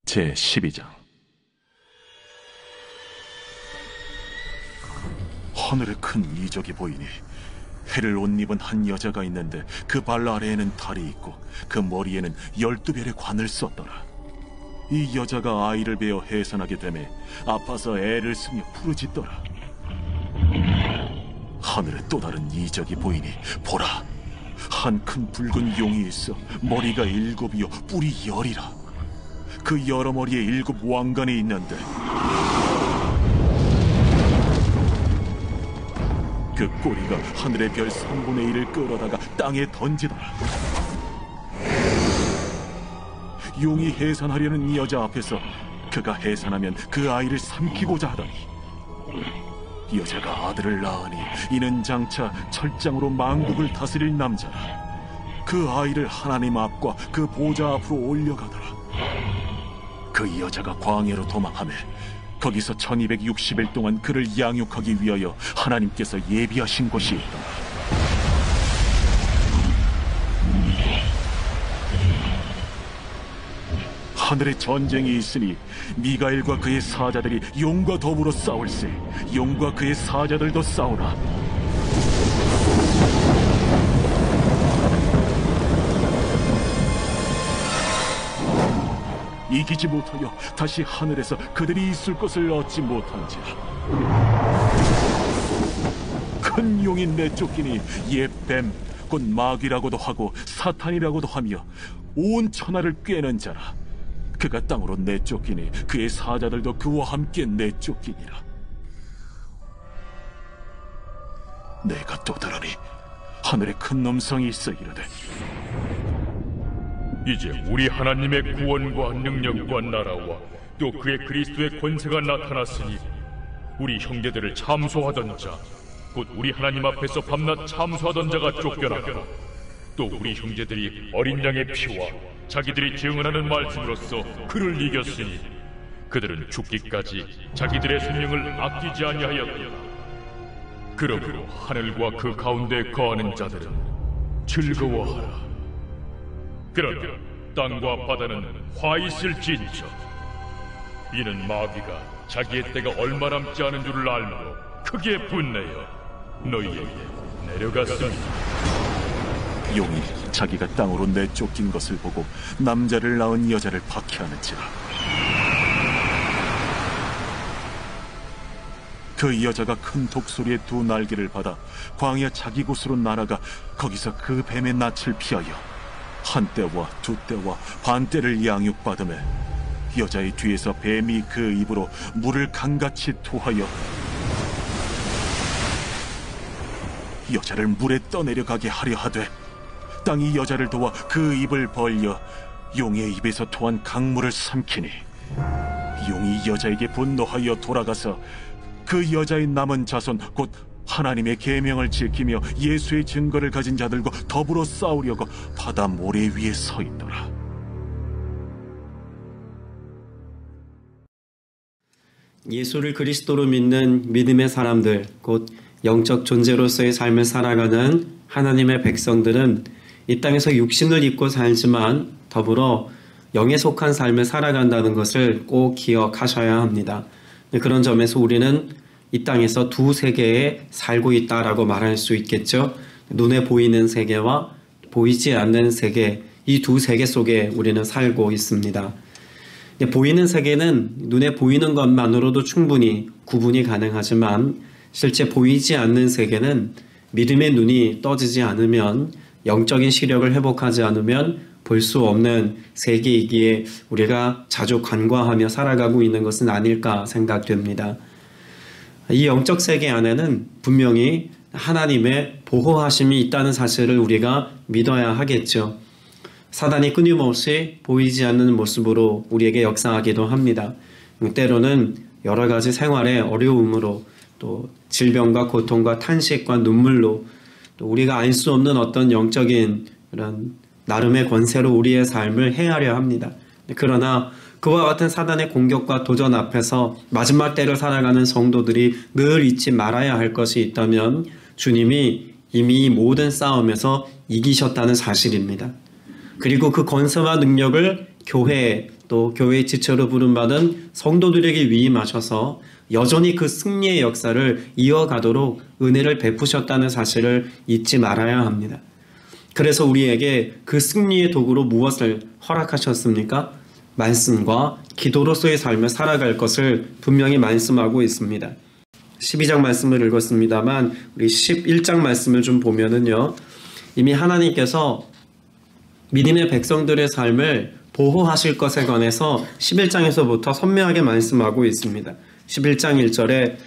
제12장. 하늘에 큰 이적이 보이니 해를 옷 입은 한 여자가 있는데 그 발 아래에는 달이 있고 그 머리에는 12별의 관을 썼더라. 이 여자가 아이를 베어 해산하게 되매 아파서 애를 쓰며 부르짖더라. 하늘에 또 다른 이적이 보이니 보라, 한 큰 붉은 용이 있어 머리가 7이요 뿔이 10이라. 그 여러 머리에 7 왕관이 있는데 그 꼬리가 하늘의 별 3분의 1을 끌어다가 땅에 던지더라. 용이 해산하려는 이 여자 앞에서 그가 해산하면 그 아이를 삼키고자 하더니 여자가 아들을 낳으니 이는 장차 철장으로 만국을 다스릴 남자라. 그 아이를 하나님 앞과 그 보좌 앞으로 올려가더라. 그 여자가 광야로 도망하며 거기서 1260일 동안 그를 양육하기 위하여 하나님께서 예비하신 곳이 있더라. 하늘에 전쟁이 있으니 미가엘과 그의 사자들이 용과 더불어 싸울세. 용과 그의 사자들도 싸우나 이기지 못하여 다시 하늘에서 그들이 있을 것을 얻지 못한지라. 큰 용이 내쫓기니 옛 뱀 곧 마귀라고도 하고 사탄이라고도 하며 온 천하를 꿰는 자라. 그가 땅으로 내쫓기니 그의 사자들도 그와 함께 내쫓기니라. 내가 또 들으니 하늘에 큰 음성이 있어 이르되, 이제 우리 하나님의 구원과 능력과 나라와 또 그의 그리스도의 권세가 나타났으니 우리 형제들을 참소하던 자, 곧 우리 하나님 앞에서 밤낮 참소하던 자가 쫓겨났고 또 우리 형제들이 어린 양의 피와 자기들이 증언하는 말씀으로써 그를 이겼으니 그들은 죽기까지 자기들의 생명을 아끼지 아니하였다. 그러므로 하늘과 그 가운데 거하는 자들은 즐거워하라. 그러나 땅과 바다는 화 있을진저. 이는 마귀가 자기의 때가 얼마 남지 않은 줄을 알므로 크게 분내어 너희에게 내려갔습니다. 용이 자기가 땅으로 내쫓긴 것을 보고 남자를 낳은 여자를 박해하는지라. 그 여자가 큰 독소리의 2 날개를 받아 광야 자기 곳으로 날아가 거기서 그 뱀의 낯을 피하여 한때와 2때와 반때를 양육받으며 여자의 뒤에서 뱀이 그 입으로 물을 강같이 토하여 여자를 물에 떠내려가게 하려 하되 땅이 여자를 도와 그 입을 벌려 용의 입에서 토한 강물을 삼키니 용이 여자에게 분노하여 돌아가서 그 여자의 남은 자손 곧 하나님의 계명을 지키며 예수의 증거를 가진 자들과 더불어 싸우려고 바다 모래 위에 서 있더라. 예수를 그리스도로 믿는 믿음의 사람들, 곧 영적 존재로서의 삶을 살아가는 하나님의 백성들은 이 땅에서 육신을 입고 살지만 더불어 영에 속한 삶을 살아간다는 것을 꼭 기억하셔야 합니다. 그런 점에서 우리는 이 땅에서 2 세계에 살고 있다라고 말할 수 있겠죠. 눈에 보이는 세계와 보이지 않는 세계, 이 2 세계 속에 우리는 살고 있습니다. 보이는 세계는 눈에 보이는 것만으로도 충분히 구분이 가능하지만 실제 보이지 않는 세계는 믿음의 눈이 떠지지 않으면, 영적인 시력을 회복하지 않으면 볼 수 없는 세계이기에 우리가 자주 간과하며 살아가고 있는 것은 아닐까 생각됩니다. 이 영적 세계 안에는 분명히 하나님의 보호하심이 있다는 사실을 우리가 믿어야 하겠죠. 사단이 끊임없이 보이지 않는 모습으로 우리에게 역사하기도 합니다. 때로는 여러 가지 생활의 어려움으로, 또 질병과 고통과 탄식과 눈물로, 또 우리가 알 수 없는 어떤 영적인 그런 나름의 권세로 우리의 삶을 헤아려 합니다. 그러나 그와 같은 사단의 공격과 도전 앞에서 마지막 때를 살아가는 성도들이 늘 잊지 말아야 할 것이 있다면 주님이 이미 이 모든 싸움에서 이기셨다는 사실입니다. 그리고 그 권세와 능력을 교회에 또 교회의 지체로 부름받은 성도들에게 위임하셔서 여전히 그 승리의 역사를 이어가도록 은혜를 베푸셨다는 사실을 잊지 말아야 합니다. 그래서 우리에게 그 승리의 도구로 무엇을 허락하셨습니까? 말씀과 기도로서의 삶을 살아갈 것을 분명히 말씀하고 있습니다. 12장 말씀을 읽었습니다만 우리 11장 말씀을 좀 보면은요, 이미 하나님께서 믿음의 백성들의 삶을 보호하실 것에 관해서 11장에서부터 선명하게 말씀하고 있습니다. 11장 1절에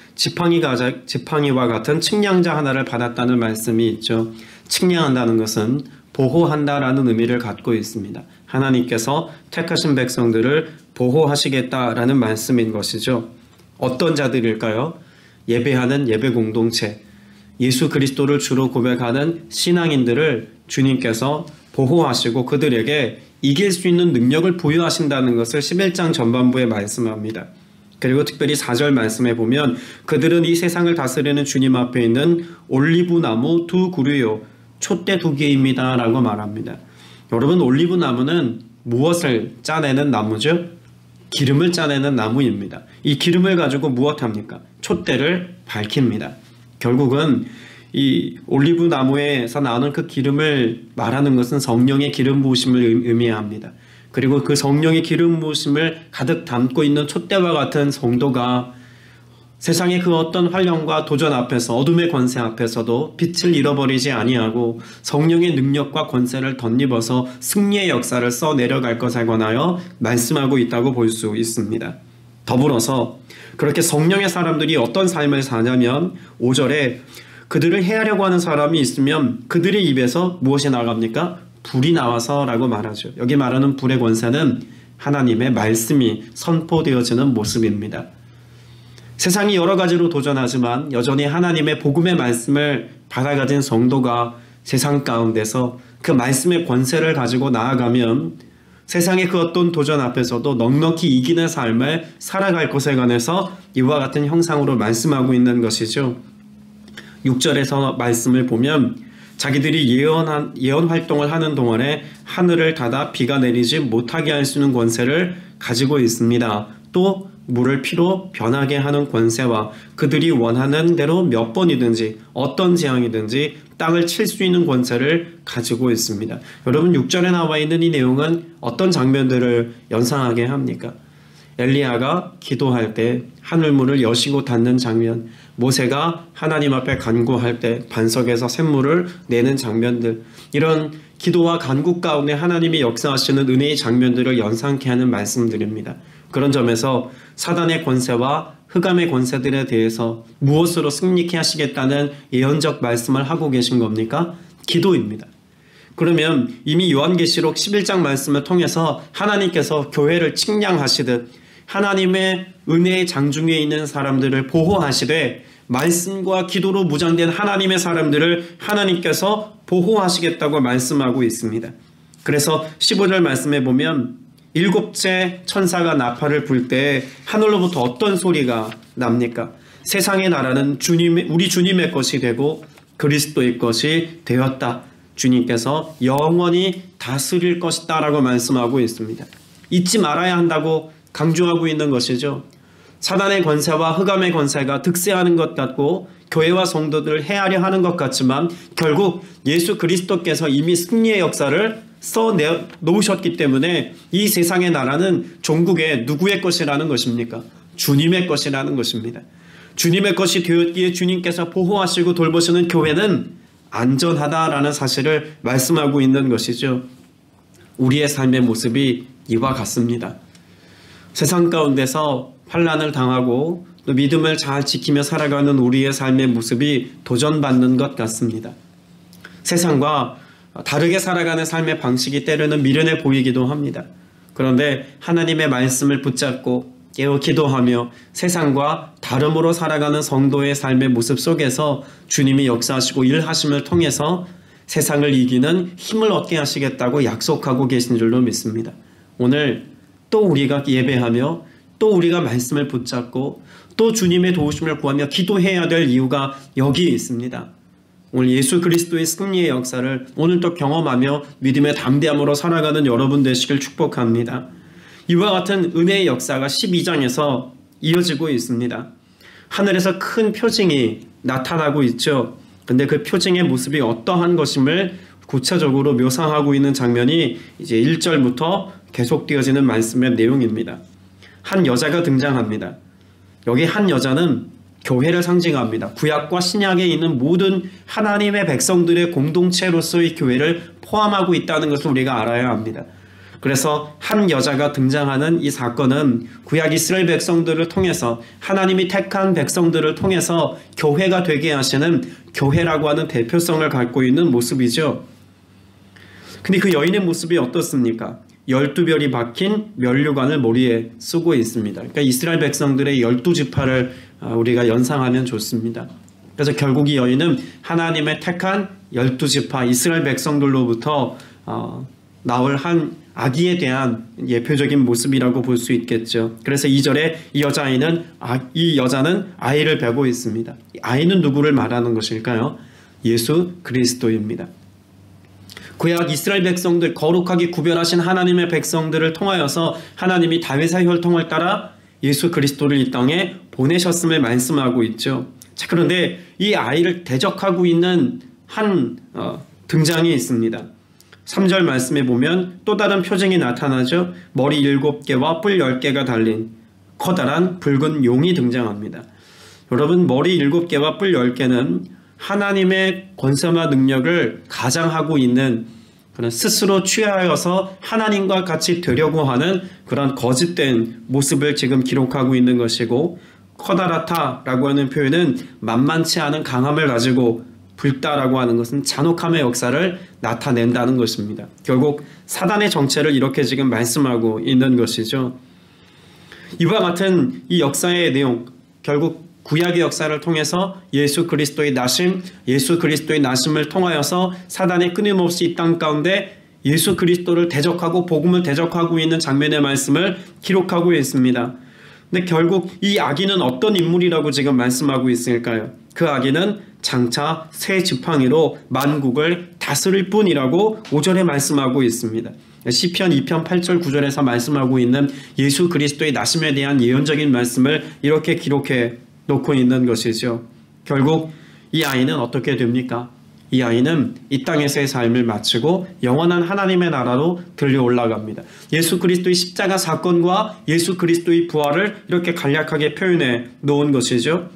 지팡이와 같은 측량자 하나를 받았다는 말씀이 있죠. 측량한다는 것은 보호한다라는 의미를 갖고 있습니다. 하나님께서 택하신 백성들을 보호하시겠다라는 말씀인 것이죠. 어떤 자들일까요? 예배하는 예배 공동체, 예수 그리스도를 주로 고백하는 신앙인들을 주님께서 보호하시고 그들에게 이길 수 있는 능력을 부여하신다는 것을 11장 전반부에 말씀합니다. 그리고 특별히 4절 말씀에 보면 그들은 이 세상을 다스리는 주님 앞에 있는 올리브나무 두 그루요 촛대 두 개입니다 라고 말합니다. 여러분, 올리브나무는 무엇을 짜내는 나무죠? 기름을 짜내는 나무입니다. 이 기름을 가지고 무엇합니까? 촛대를 밝힙니다. 결국은 이 올리브 나무에서 나오는 그 기름을 말하는 것은 성령의 기름 부으심을 의미합니다. 그리고 그 성령의 기름 부으심을 가득 담고 있는 촛대와 같은 성도가 세상의 그 어떤 환령과 도전 앞에서, 어둠의 권세 앞에서도 빛을 잃어버리지 아니하고 성령의 능력과 권세를 덧입어서 승리의 역사를 써내려갈 것에 관하여 말씀하고 있다고 볼 수 있습니다. 더불어서 그렇게 성령의 사람들이 어떤 삶을 사냐면 5절에 그들을 해하려고 하는 사람이 있으면 그들의 입에서 무엇이 나갑니까? 불이 나와서 라고 말하죠. 여기 말하는 불의 권세는 하나님의 말씀이 선포되어지는 모습입니다. 세상이 여러 가지로 도전하지만 여전히 하나님의 복음의 말씀을 받아가진 성도가 세상 가운데서 그 말씀의 권세를 가지고 나아가면 세상의 그 어떤 도전 앞에서도 넉넉히 이기는 삶을 살아갈 것에 관해서 이와 같은 형상으로 말씀하고 있는 것이죠. 6절에서 말씀을 보면 자기들이 예언 활동을 하는 동안에 하늘을 닫아 비가 내리지 못하게 할 수 있는 권세를 가지고 있습니다. 또 물을 피로 변하게 하는 권세와 그들이 원하는 대로 몇 번이든지 어떤 재앙이든지 땅을 칠 수 있는 권세를 가지고 있습니다. 여러분, 6절에 나와 있는 이 내용은 어떤 장면들을 연상하게 합니까? 엘리야가 기도할 때 하늘문을 여시고 닫는 장면, 모세가 하나님 앞에 간구할 때 반석에서 샘물을 내는 장면들, 이런 기도와 간구 가운데 하나님이 역사하시는 은혜의 장면들을 연상케 하는 말씀들입니다. 그런 점에서 사단의 권세와 흑암의 권세들에 대해서 무엇으로 승리케 하시겠다는 예언적 말씀을 하고 계신 겁니까? 기도입니다. 그러면 이미 요한계시록 11장 말씀을 통해서 하나님께서 교회를 측량하시듯 하나님의 은혜의 장중에 있는 사람들을 보호하시되 말씀과 기도로 무장된 하나님의 사람들을 하나님께서 보호하시겠다고 말씀하고 있습니다. 그래서 15절 말씀에 보면 일곱째 천사가 나팔을 불 때 하늘로부터 어떤 소리가 납니까? 세상의 나라는 우리 주님의 것이 되고 그리스도의 것이 되었다. 주님께서 영원히 다스릴 것이다 라고 말씀하고 있습니다. 잊지 말아야 한다고 강조하고 있는 것이죠. 사단의 권세와 흑암의 권세가 득세하는 것 같고 교회와 성도들을 해하려 하는 것 같지만 결국 예수 그리스도께서 이미 승리의 역사를 써놓으셨기 때문에 이 세상의 나라는 종국의 누구의 것이라는 것입니까? 주님의 것이라는 것입니다. 주님의 것이 되었기에 주님께서 보호하시고 돌보시는 교회는 안전하다라는 사실을 말씀하고 있는 것이죠. 우리의 삶의 모습이 이와 같습니다. 세상 가운데서 환난을 당하고 또 믿음을 잘 지키며 살아가는 우리의 삶의 모습이 도전받는 것 같습니다. 세상과 다르게 살아가는 삶의 방식이 때로는 미련해 보이기도 합니다. 그런데 하나님의 말씀을 붙잡고 깨어 기도하며 세상과 다름으로 살아가는 성도의 삶의 모습 속에서 주님이 역사하시고 일하심을 통해서 세상을 이기는 힘을 얻게 하시겠다고 약속하고 계신 줄로 믿습니다. 오늘 또 우리가 예배하며 또 우리가 말씀을 붙잡고 또 주님의 도우심을 구하며 기도해야 될 이유가 여기에 있습니다. 오늘 예수 그리스도의 승리의 역사를 오늘 또 경험하며 믿음의 담대함으로 살아가는 여러분 되시길 축복합니다. 이와 같은 은혜의 역사가 12장에서 이어지고 있습니다. 하늘에서 큰 표징이 나타나고 있죠. 근데 그 표징의 모습이 어떠한 것임을 구체적으로 묘사하고 있는 장면이 이제 1절부터 계속되어지는 말씀의 내용입니다. 한 여자가 등장합니다. 여기 한 여자는 교회를 상징합니다. 구약과 신약에 있는 모든 하나님의 백성들의 공동체로서의 교회를 포함하고 있다는 것을 우리가 알아야 합니다. 그래서 한 여자가 등장하는 이 사건은 구약 이스라엘 백성들을 통해서 하나님이 택한 백성들을 통해서 교회가 되게 하시는 교회라고 하는 대표성을 갖고 있는 모습이죠. 근데 그 여인의 모습이 어떻습니까? 12별이 박힌 면류관을 머리에 쓰고 있습니다. 그러니까 이스라엘 백성들의 12지파를 우리가 연상하면 좋습니다. 그래서 결국 이 여인은 하나님의 택한 12지파 이스라엘 백성들로부터 나올 한 아기에 대한 예표적인 모습이라고 볼 수 있겠죠. 그래서 2절에 이 여자는 아이를 베고 있습니다. 아이는 누구를 말하는 것일까요? 예수 그리스도입니다. 구약 이스라엘 백성들, 거룩하게 구별하신 하나님의 백성들을 통하여서 하나님이 다윗의 혈통을 따라 예수 그리스도를 이 땅에 보내셨음을 말씀하고 있죠. 자, 그런데 이 아이를 대적하고 있는 한 등장이 있습니다. 3절 말씀에 보면 또 다른 표징이 나타나죠. 머리 7개와 뿔 10개가 달린 커다란 붉은 용이 등장합니다. 여러분, 머리 7개와 뿔 10개는 하나님의 권세와 능력을 가장하고 있는 그런 스스로 취하여서 하나님과 같이 되려고 하는 그런 거짓된 모습을 지금 기록하고 있는 것이고, 커다랗다라고 하는 표현은 만만치 않은 강함을 가지고 불다라고 하는 것은 잔혹함의 역사를 나타낸다는 것입니다. 결국 사단의 정체를 이렇게 지금 말씀하고 있는 것이죠. 이와 같은 이 역사의 내용, 결국 구약의 역사를 통해서 예수 그리스도의 나심을 통하여서 사단이 끊임없이 이 땅 가운데 예수 그리스도를 대적하고 복음을 대적하고 있는 장면의 말씀을 기록하고 있습니다. 근데 결국 이 아기는 어떤 인물이라고 지금 말씀하고 있을까요? 그 아기는 장차 새 지팡이로 만국을 다스릴 뿐이라고 5절에 말씀하고 있습니다. 시편 2편 8절 9절에서 말씀하고 있는 예수 그리스도의 나심에 대한 예언적인 말씀을 이렇게 기록해 놓고 있는 것이죠. 결국 이 아이는 어떻게 됩니까? 이 아이는 이 땅에서의 삶을 마치고 영원한 하나님의 나라로 들려 올라갑니다. 예수 그리스도의 십자가 사건과 예수 그리스도의 부활을 이렇게 간략하게 표현해 놓은 것이죠.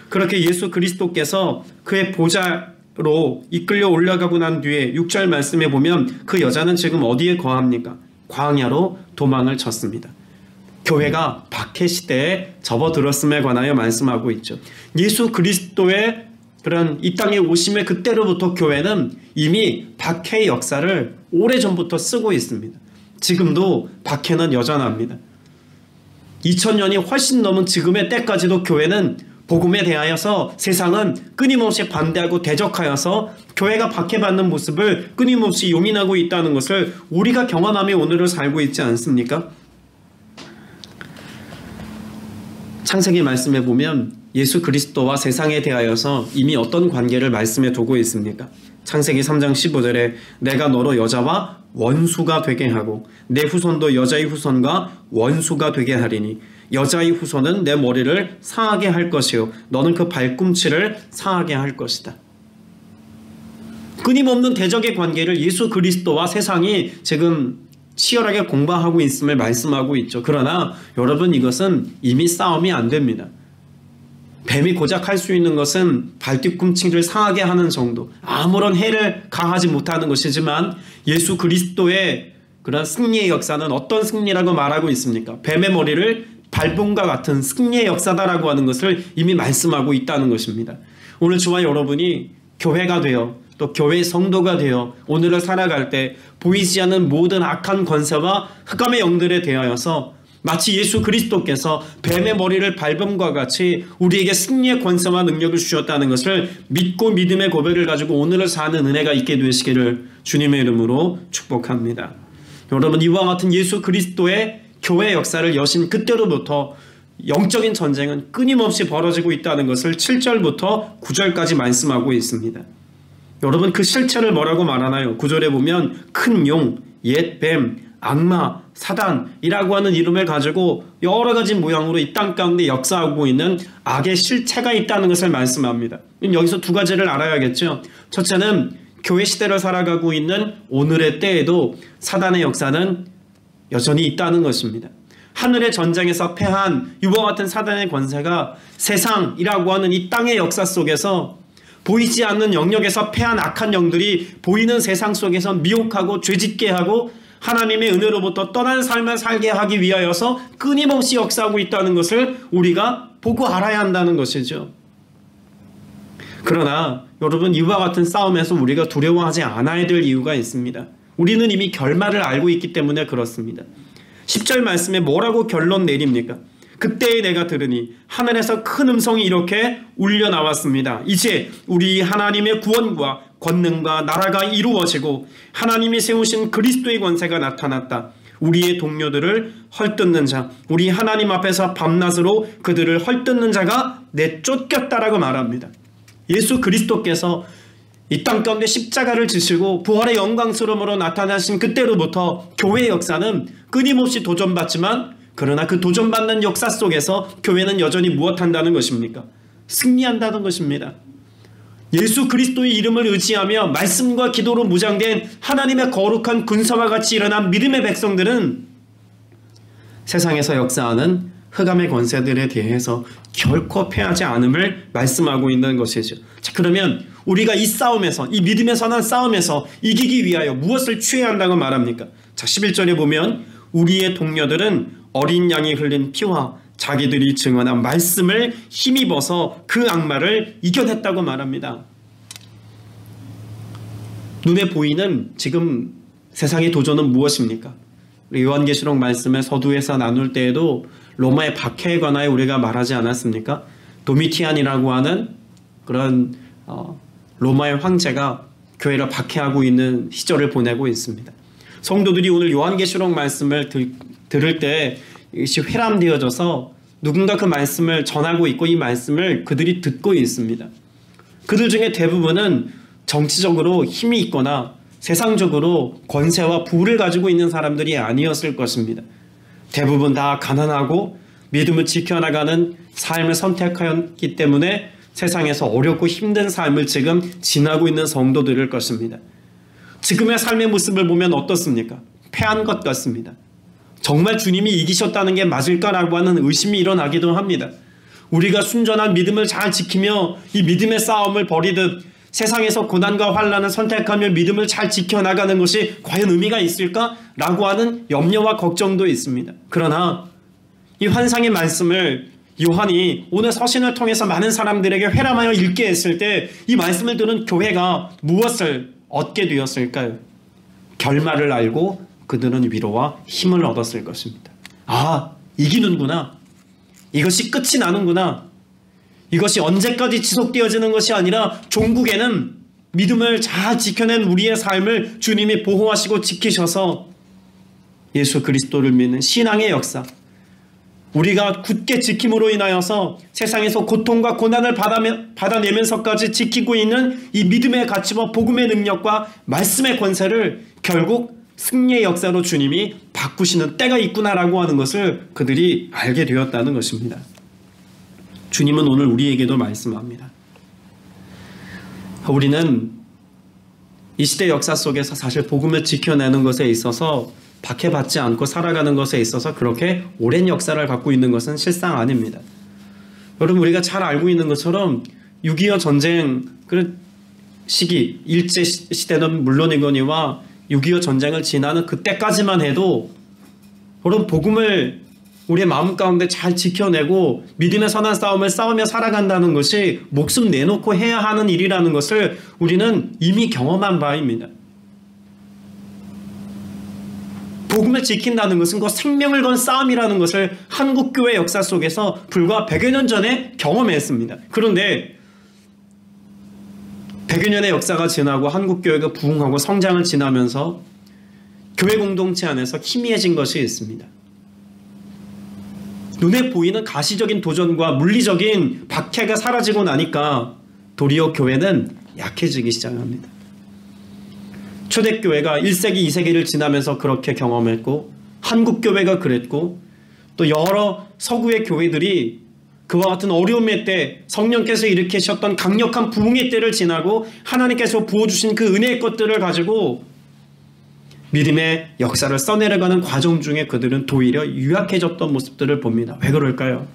그렇게 예수 그리스도께서 그의 보좌로 이끌려 올라가고 난 뒤에 6절 말씀에 보면 그 여자는 지금 어디에 거합니까? 광야로 도망을 쳤습니다. 교회가 박해 시대에 접어들었음에 관하여 말씀하고 있죠. 예수 그리스도의 그런 이 땅에 오심의 그때로부터 교회는 이미 박해의 역사를 오래전부터 쓰고 있습니다. 지금도 박해는 여전합니다. 2000년이 훨씬 넘은 지금의 때까지도 교회는 복음에 대하여서 세상은 끊임없이 반대하고 대적하여서 교회가 박해받는 모습을 끊임없이 용인하고 있다는 것을 우리가 경험하며 오늘을 살고 있지 않습니까? 창세기 말씀에 보면 예수 그리스도와 세상에 대하여서 이미 어떤 관계를 말씀해 두고 있습니까? 창세기 3장 15절에 내가 너로 여자와 원수가 되게 하고 내 후손도 여자의 후손과 원수가 되게 하리니 여자의 후손은 내 머리를 상하게 할 것이요 너는 그 발꿈치를 상하게 할 것이다. 끊임없는 대적의 관계를 예수 그리스도와 세상이 지금 치열하게 공방하고 있음을 말씀하고 있죠. 그러나 여러분, 이것은 이미 싸움이 안 됩니다. 뱀이 고작 할 수 있는 것은 발뒤꿈치를 상하게 하는 정도, 아무런 해를 가하지 못하는 것이지만 예수 그리스도의 그런 승리의 역사는 어떤 승리라고 말하고 있습니까? 뱀의 머리를 밟음과 같은 승리의 역사다라고 하는 것을 이미 말씀하고 있다는 것입니다. 오늘 저와 여러분이 교회가 되어 또 교회의 성도가 되어 오늘을 살아갈 때 보이지 않는 모든 악한 권세와 흑암의 영들에 대하여서 마치 예수 그리스도께서 뱀의 머리를 밟음과 같이 우리에게 승리의 권세와 능력을 주셨다는 것을 믿고 믿음의 고백을 가지고 오늘을 사는 은혜가 있게 되시기를 주님의 이름으로 축복합니다. 여러분, 이와 같은 예수 그리스도의 교회 역사를 여신 그때로부터 영적인 전쟁은 끊임없이 벌어지고 있다는 것을 7절부터 9절까지 말씀하고 있습니다. 여러분, 그 실체를 뭐라고 말하나요? 9절에 보면 큰 용, 옛 뱀, 악마, 사단이라고 하는 이름을 가지고 여러 가지 모양으로 이 땅 가운데 역사하고 있는 악의 실체가 있다는 것을 말씀합니다. 여기서 두 가지를 알아야겠죠. 첫째는 교회 시대를 살아가고 있는 오늘의 때에도 사단의 역사는 여전히 있다는 것입니다. 하늘의 전쟁에서 패한 이와 같은 사단의 권세가 세상이라고 하는 이 땅의 역사 속에서 보이지 않는 영역에서 패한 악한 영들이 보이는 세상 속에서 미혹하고 죄짓게 하고 하나님의 은혜로부터 떠난 삶을 살게 하기 위하여서 끊임없이 역사하고 있다는 것을 우리가 보고 알아야 한다는 것이죠. 그러나 여러분, 이와 같은 싸움에서 우리가 두려워하지 않아야 될 이유가 있습니다. 우리는 이미 결말을 알고 있기 때문에 그렇습니다. 10절 말씀에 뭐라고 결론 내립니까? 그때에 내가 들으니 하늘에서 큰 음성이 이렇게 울려 나왔습니다. 이제 우리 하나님의 구원과 권능과 나라가 이루어지고 하나님이 세우신 그리스도의 권세가 나타났다. 우리의 동료들을 헐뜯는 자, 우리 하나님 앞에서 밤낮으로 그들을 헐뜯는 자가 내쫓겼다라고 말합니다. 예수 그리스도께서 이 땅 가운데 십자가를 지시고 부활의 영광스러움으로 나타나신 그때로부터 교회의 역사는 끊임없이 도전받지만, 그러나 그 도전받는 역사 속에서 교회는 여전히 무엇한다는 것입니까? 승리한다는 것입니다. 예수 그리스도의 이름을 의지하며 말씀과 기도로 무장된 하나님의 거룩한 군사와 같이 일어난 믿음의 백성들은 세상에서 역사하는 흑암의 권세들에 대해서 결코 패하지 않음을 말씀하고 있는 것이죠. 자, 그러면 우리가 이 싸움에서, 이 믿음의 선한 싸움에서 이기기 위하여 무엇을 취해야 한다고 말합니까? 자, 11절에 보면 우리의 동료들은 어린 양이 흘린 피와 자기들이 증언한 말씀을 힘입어서 그 악마를 이겨냈다고 말합니다. 눈에 보이는 지금 세상의 도전은 무엇입니까? 우리 요한계시록 말씀을 서두에서 나눌 때에도 로마의 박해에 관하여 우리가 말하지 않았습니까? 도미티안이라고 하는 그런 로마의 황제가 교회를 박해하고 있는 시절을 보내고 있습니다. 성도들이 오늘 요한계시록 말씀을 들을 때 이것이 회람되어져서 누군가 그 말씀을 전하고 있고 이 말씀을 그들이 듣고 있습니다. 그들 중에 대부분은 정치적으로 힘이 있거나 세상적으로 권세와 부를 가지고 있는 사람들이 아니었을 것입니다. 대부분 다 가난하고 믿음을 지켜나가는 삶을 선택하였기 때문에 세상에서 어렵고 힘든 삶을 지금 지나고 있는 성도들일 것입니다. 지금의 삶의 모습을 보면 어떻습니까? 패한 것 같습니다. 정말 주님이 이기셨다는 게 맞을까라고 하는 의심이 일어나기도 합니다. 우리가 순전한 믿음을 잘 지키며 이 믿음의 싸움을 벌이듯 세상에서 고난과 환난을 선택하며 믿음을 잘 지켜나가는 것이 과연 의미가 있을까라고 하는 염려와 걱정도 있습니다. 그러나 이 환상의 말씀을 요한이 오늘 서신을 통해서 많은 사람들에게 회람하여 읽게 했을 때 이 말씀을 들은 교회가 무엇을 얻게 되었을까요? 결말을 알고 그들은 위로와 힘을 얻었을 것입니다. 아, 이기는구나. 이것이 끝이 나는구나. 이것이 언제까지 지속되어지는 것이 아니라 종국에는 믿음을 잘 지켜낸 우리의 삶을 주님이 보호하시고 지키셔서 예수 그리스도를 믿는 신앙의 역사, 우리가 굳게 지킴으로 인하여서 세상에서 고통과 고난을 받아내면서까지 지키고 있는 이 믿음의 가치와 복음의 능력과 말씀의 권세를 결국 승리의 역사로 주님이 바꾸시는 때가 있구나라고 하는 것을 그들이 알게 되었다는 것입니다. 주님은 오늘 우리에게도 말씀합니다. 우리는 이 시대 역사 속에서 사실 복음을 지켜내는 것에 있어서 박해받지 않고 살아가는 것에 있어서 그렇게 오랜 역사를 갖고 있는 것은 실상 아닙니다. 여러분, 우리가 잘 알고 있는 것처럼 6.25 전쟁 그 시기, 일제시대는 물론이거니와 6.25 전쟁을 지나는 그때까지만 해도 여러분, 복음을 우리의 마음 가운데 잘 지켜내고 믿음의 선한 싸움을 싸우며 살아간다는 것이 목숨 내놓고 해야 하는 일이라는 것을 우리는 이미 경험한 바입니다. 복음을 지킨다는 것은 그 생명을 건 싸움이라는 것을 한국교회 역사 속에서 불과 100여 년 전에 경험했습니다. 그런데 100여 년의 역사가 지나고 한국교회가 부흥하고 성장을 지나면서 교회 공동체 안에서 희미해진 것이 있습니다. 눈에 보이는 가시적인 도전과 물리적인 박해가 사라지고 나니까 도리어 교회는 약해지기 시작합니다. 초대교회가 1세기, 2세기를 지나면서 그렇게 경험했고, 한국교회가 그랬고, 또 여러 서구의 교회들이 그와 같은 어려움의 때 성령께서 일으키셨던 강력한 부흥의 때를 지나고 하나님께서 부어주신 그 은혜의 것들을 가지고 믿음의 역사를 써내려가는 과정 중에 그들은 도리어 유약해졌던 모습들을 봅니다. 왜 그럴까요?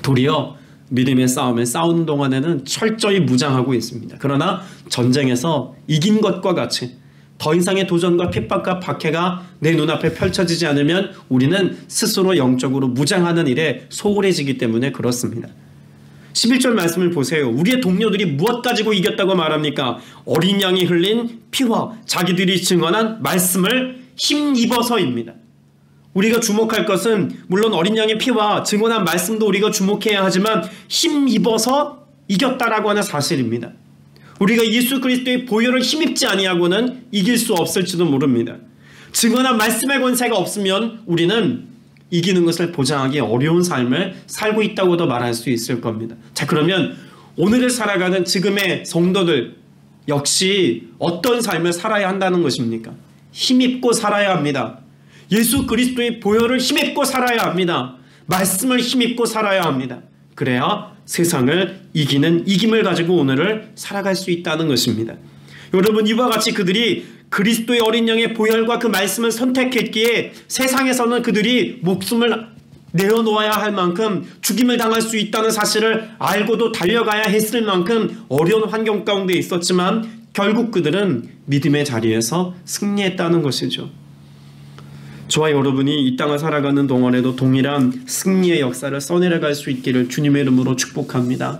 도리어 믿음의 싸움을 싸우는 동안에는 철저히 무장하고 있습니다. 그러나 전쟁에서 이긴 것과 같이 더 이상의 도전과 핍박과 박해가 내 눈앞에 펼쳐지지 않으면 우리는 스스로 영적으로 무장하는 일에 소홀해지기 때문에 그렇습니다. 11절 말씀을 보세요. 우리의 동료들이 무엇 가지고 이겼다고 말합니까? 어린 양이 흘린 피와 자기들이 증언한 말씀을 힘입어서입니다. 우리가 주목할 것은 물론 어린 양의 피와 증언한 말씀도 우리가 주목해야 하지만 힘입어서 이겼다라고 하는 사실입니다. 우리가 예수 그리스도의 보혈을 힘입지 아니하고는 이길 수 없을지도 모릅니다. 증언한 말씀의 권세가 없으면 우리는 이기는 것을 보장하기 어려운 삶을 살고 있다고도 말할 수 있을 겁니다. 자, 그러면 오늘을 살아가는 지금의 성도들 역시 어떤 삶을 살아야 한다는 것입니까? 힘입고 살아야 합니다. 예수 그리스도의 보혈을 힘입고 살아야 합니다. 말씀을 힘입고 살아야 합니다. 그래야 세상을 이기는 이김을 가지고 오늘을 살아갈 수 있다는 것입니다. 여러분, 이와 같이 그들이 그리스도의 어린 양의 보혈과 그 말씀을 선택했기에 세상에서는 그들이 목숨을 내어놓아야 할 만큼 죽임을 당할 수 있다는 사실을 알고도 달려가야 했을 만큼 어려운 환경 가운데 있었지만 결국 그들은 믿음의 자리에서 승리했다는 것이죠. 저와 여러분이 이 땅을 살아가는 동안에도 동일한 승리의 역사를 써내려갈 수 있기를 주님의 이름으로 축복합니다.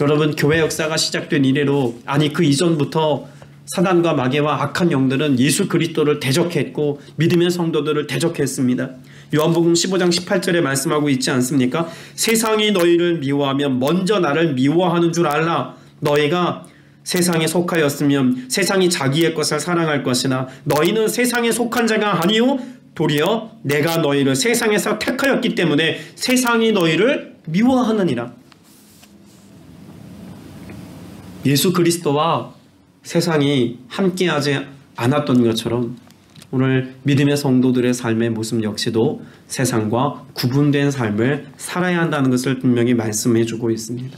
여러분, 교회 역사가 시작된 이래로, 아니 그 이전부터 사단과 마귀와 악한 영들은 예수 그리스도를 대적했고 믿음의 성도들을 대적했습니다. 요한복음 15장 18절에 말씀하고 있지 않습니까? 세상이 너희를 미워하면 먼저 나를 미워하는 줄 알라. 너희가 세상에 속하였으면 세상이 자기의 것을 사랑할 것이나 너희는 세상에 속한 자가 아니요 도리어 내가 너희를 세상에서 택하였기 때문에 세상이 너희를 미워하느니라. 예수 그리스도와 세상이 함께하지 않았던 것처럼 오늘 믿음의 성도들의 삶의 모습 역시도 세상과 구분된 삶을 살아야 한다는 것을 분명히 말씀해 주고 있습니다.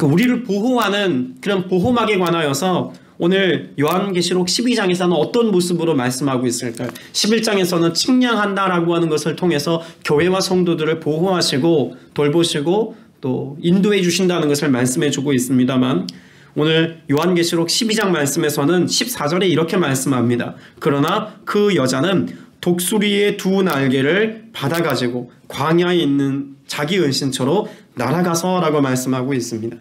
우리를 보호하는 그런 보호막에 관하여서 오늘 요한계시록 12장에서는 어떤 모습으로 말씀하고 있을까요? 11장에서는 측량한다라고 하는 것을 통해서 교회와 성도들을 보호하시고 돌보시고 또 인도해 주신다는 것을 말씀해 주고 있습니다만 오늘 요한계시록 12장 말씀에서는 14절에 이렇게 말씀합니다. 그러나 그 여자는 독수리의 두 날개를 받아가지고 광야에 있는 자기 은신처로 날아가서라고 말씀하고 있습니다.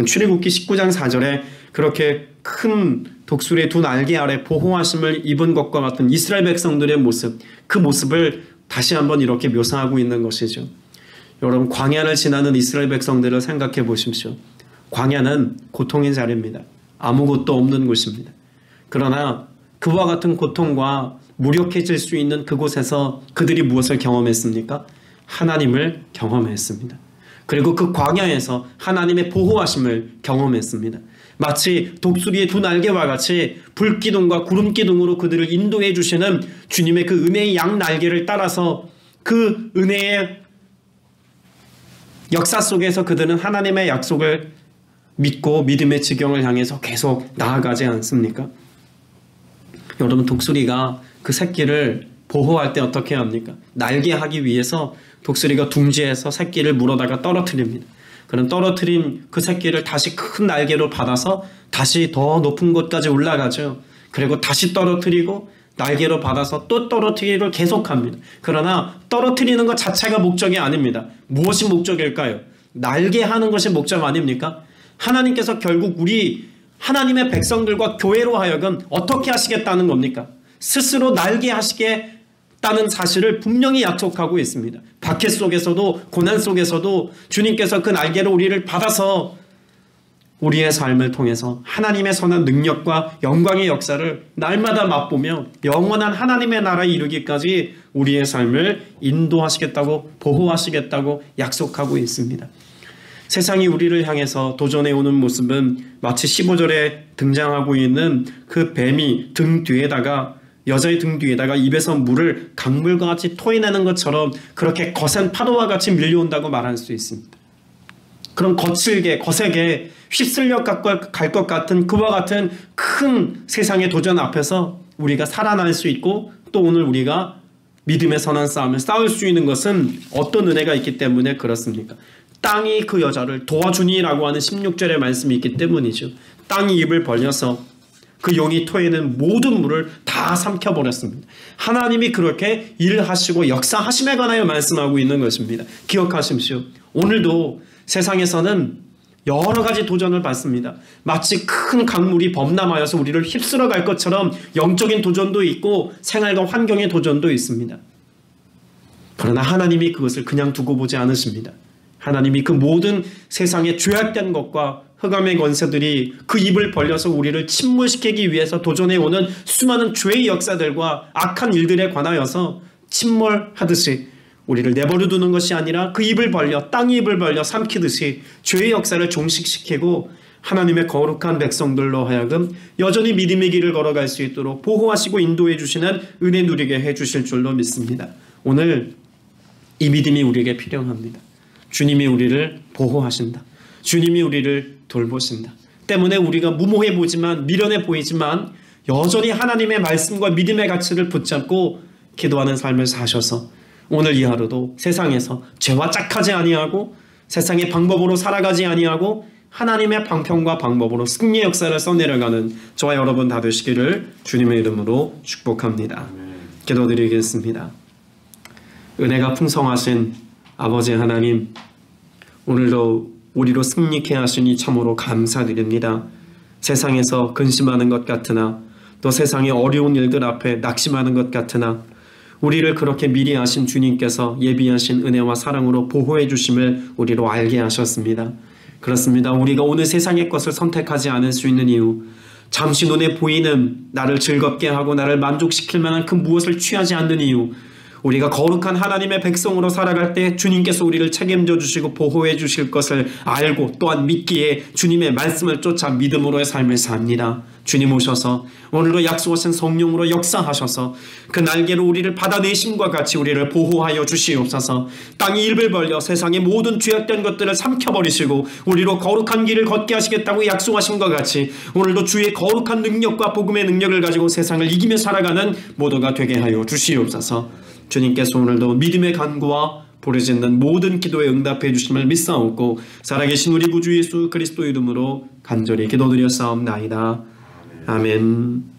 출애굽기 19장 4절에 그렇게 큰 독수리의 두 날개 아래 보호하심을 입은 것과 같은 이스라엘 백성들의 모습, 그 모습을 다시 한번 이렇게 묘사하고 있는 것이죠. 여러분, 광야를 지나는 이스라엘 백성들을 생각해 보십시오. 광야는 고통의 자리입니다. 아무것도 없는 곳입니다. 그러나 그와 같은 고통과 무력해질 수 있는 그곳에서 그들이 무엇을 경험했습니까? 하나님을 경험했습니다. 그리고 그 광야에서 하나님의 보호하심을 경험했습니다. 마치 독수리의 두 날개와 같이 불기둥과 구름기둥으로 그들을 인도해 주시는 주님의 그 은혜의 양 날개를 따라서 그 은혜의 역사 속에서 그들은 하나님의 약속을 믿고 믿음의 지경을 향해서 계속 나아가지 않습니까? 여러분, 독수리가 그 새끼를 보호할 때 어떻게 합니까? 날개하기 위해서 독수리가 둥지에서 새끼를 물어다가 떨어뜨립니다. 그럼 떨어뜨린 그 새끼를 다시 큰 날개로 받아서 다시 더 높은 곳까지 올라가죠. 그리고 다시 떨어뜨리고 날개로 받아서 또 떨어뜨리기를 계속합니다. 그러나 떨어뜨리는 것 자체가 목적이 아닙니다. 무엇이 목적일까요? 날개하는 것이 목적 아닙니까? 하나님께서 결국 우리 하나님의 백성들과 교회로 하여금 어떻게 하시겠다는 겁니까? 스스로 날개 하시겠다는 사실을 분명히 약속하고 있습니다. 박해 속에서도 고난 속에서도 주님께서 그 날개로 우리를 받아서 우리의 삶을 통해서 하나님의 선한 능력과 영광의 역사를 날마다 맛보며 영원한 하나님의 나라에 이르기까지 우리의 삶을 인도하시겠다고 보호하시겠다고 약속하고 있습니다. 세상이 우리를 향해서 도전해 오는 모습은 마치 15절에 등장하고 있는 그 뱀이 등 뒤에다가, 여자의 등 뒤에다가 입에서 물을 강물과 같이 토해내는 것처럼 그렇게 거센 파도와 같이 밀려온다고 말할 수 있습니다. 그런 거칠게 거세게 휩쓸려 갈 것 같은 그와 같은 큰 세상의 도전 앞에서 우리가 살아날 수 있고, 또 오늘 우리가 믿음의 선한 싸움을 싸울 수 있는 것은 어떤 은혜가 있기 때문에 그렇습니까? 땅이 그 여자를 도와주니라고 하는 16절의 말씀이 있기 때문이죠. 땅이 입을 벌려서 그 용이 토해낸 모든 물을 다 삼켜버렸습니다. 하나님이 그렇게 일하시고 역사하심에 관하여 말씀하고 있는 것입니다. 기억하십시오. 오늘도 세상에서는 여러 가지 도전을 받습니다. 마치 큰 강물이 범람하여서 우리를 휩쓸어 갈 것처럼 영적인 도전도 있고 생활과 환경의 도전도 있습니다. 그러나 하나님이 그것을 그냥 두고 보지 않으십니다. 하나님이 그 모든 세상의 죄악된 것과 흑암의 권세들이 그 입을 벌려서 우리를 침몰시키기 위해서 도전해오는 수많은 죄의 역사들과 악한 일들에 관하여서 침몰하듯이 우리를 내버려 두는 것이 아니라 그 입을 벌려, 땅이 입을 벌려 삼키듯이 죄의 역사를 종식시키고 하나님의 거룩한 백성들로 하여금 여전히 믿음의 길을 걸어갈 수 있도록 보호하시고 인도해 주시는 은혜 누리게 해 주실 줄로 믿습니다. 오늘 이 믿음이 우리에게 필요합니다. 주님이 우리를 보호하신다. 주님이 우리를 돌보신다. 때문에 우리가 무모해 보이지만, 미련해 보이지만 여전히 하나님의 말씀과 믿음의 가치를 붙잡고 기도하는 삶을 사셔서 오늘 이 하루도 세상에서 죄와 짝하지 아니하고 세상의 방법으로 살아가지 아니하고 하나님의 방편과 방법으로 승리의 역사를 써내려가는 저와 여러분 다 되시기를 주님의 이름으로 축복합니다. 기도드리겠습니다. 은혜가 풍성하신 아버지 하나님, 오늘도 우리로 승리케 하시니 참으로 감사드립니다. 세상에서 근심하는 것 같으나 또 세상의 어려운 일들 앞에 낙심하는 것 같으나 우리를 그렇게 미리 아신 주님께서 예비하신 은혜와 사랑으로 보호해 주심을 우리로 알게 하셨습니다. 그렇습니다. 우리가 오늘 세상의 것을 선택하지 않을 수 있는 이유, 잠시 눈에 보이는 나를 즐겁게 하고 나를 만족시킬 만한 그 무엇을 취하지 않는 이유, 우리가 거룩한 하나님의 백성으로 살아갈 때 주님께서 우리를 책임져 주시고 보호해 주실 것을 알고 또한 믿기에 주님의 말씀을 쫓아 믿음으로의 삶을 삽니다. 주님 오셔서 오늘도 약속하신 성령으로 역사하셔서 그 날개로 우리를 받아내심과 같이 우리를 보호하여 주시옵소서. 땅이 입을 벌려 세상의 모든 죄악된 것들을 삼켜버리시고 우리로 거룩한 길을 걷게 하시겠다고 약속하신 것 같이 오늘도 주의 거룩한 능력과 복음의 능력을 가지고 세상을 이기며 살아가는 모두가 되게 하여 주시옵소서. 주님께서 오늘도 믿음의 간구와 부르짖는 모든 기도에 응답해 주심을 믿사옵고 살아계신 우리 구주 예수 그리스도 이름으로 간절히 기도드렸사옵나이다. 아멘.